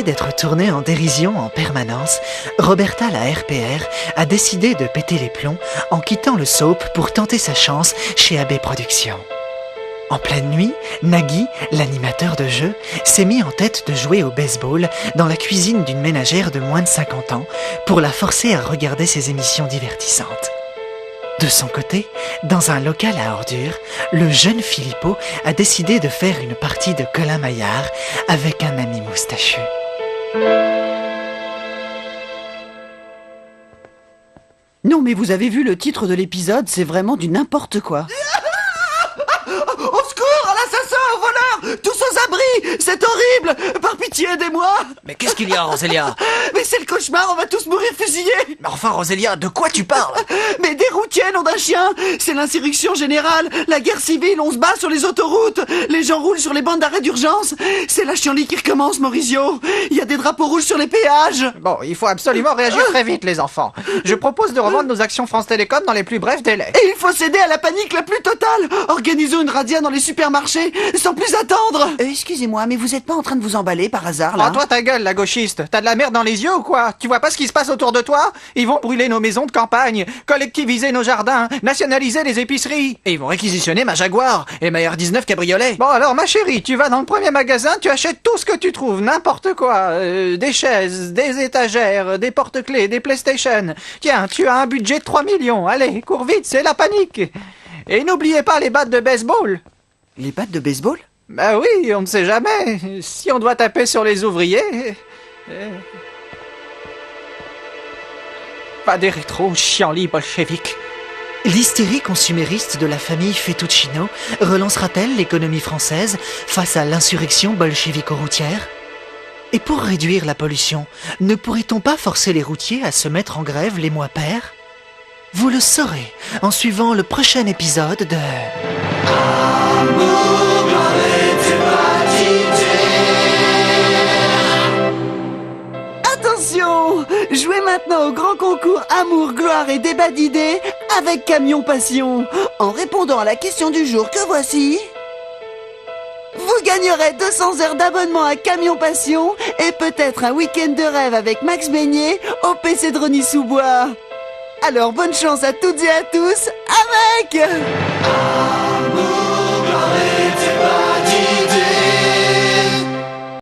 D'être tournée en dérision en permanence, Roberta la RPR a décidé de péter les plombs en quittant le soap pour tenter sa chance chez AB Productions. En pleine nuit, Nagui, l'animateur de jeu, s'est mis en tête de jouer au baseball dans la cuisine d'une ménagère de moins de 50 ans pour la forcer à regarder ses émissions divertissantes. De son côté, dans un local à ordures, le jeune Philippot a décidé de faire une partie de Colin Maillard avec un ami moustachu. Non mais vous avez vu le titre de l'épisode, c'est vraiment du n'importe quoi. Au secours, à l'assassin, au voleur, tous aux abris, c'est horrible. Par pitié, aidez-moi. Mais qu'est-ce qu'il y a, Rosélia? Mais c'est le cauchemar, on va tous mourir fusillés. Mais enfin, Rosélia, de quoi tu parles? Mais des routiers, nom d'un chien. C'est l'insurrection générale, la guerre civile, on se bat sur les autoroutes. Les gens roulent sur les bandes d'arrêt d'urgence. C'est la chienlit qui recommence, Maurizio. Il y a des drapeaux rouges sur les péages. Bon, il faut absolument réagir très vite, les enfants. Je propose de revendre nos actions France Télécom dans les plus brefs délais. Et il faut céder à la panique la plus totale. Organisons une razzia dans les supermarchés, sans plus attendre. Excusez-moi, mais vous êtes pas en train de vous emballer par hasard, là? Oh, toi ta gueule, la gauchiste. T'as de la merde dans les yeux ou quoi? Tu vois pas ce qui se passe autour de toi? Ils vont brûler nos maisons de campagne, collectiviser nos jardins, nationaliser les épiceries. Et ils vont réquisitionner ma Jaguar et ma R19 cabriolet. Bon alors, ma chérie, tu vas dans le premier magasin, tu achètes tout ce que tu trouves, n'importe quoi. Des chaises, des étagères, des porte-clés, des PlayStation. Tiens, tu as un budget de 3 millions. Allez, cours vite, c'est la panique. Et n'oubliez pas les battes de baseball. Les battes de baseball? Bah oui, on ne sait jamais. Si on doit taper sur les ouvriers... Pas des rétros chienlits bolcheviques. L'hystérie consumériste de la famille Fettuccino relancera-t-elle l'économie française face à l'insurrection bolchevico-routière? Et pour réduire la pollution, ne pourrait-on pas forcer les routiers à se mettre en grève les mois pairs? Vous le saurez en suivant le prochain épisode de... Attention! Jouez maintenant au grand concours Amour, Gloire et Débat d'idées avec Camion Passion. En répondant à la question du jour que voici, vous gagnerez 200 heures d'abonnement à Camion Passion et peut-être un week-end de rêve avec Max Beignet au PC de Rony-sous-Bois. Alors bonne chance à toutes et à tous avec...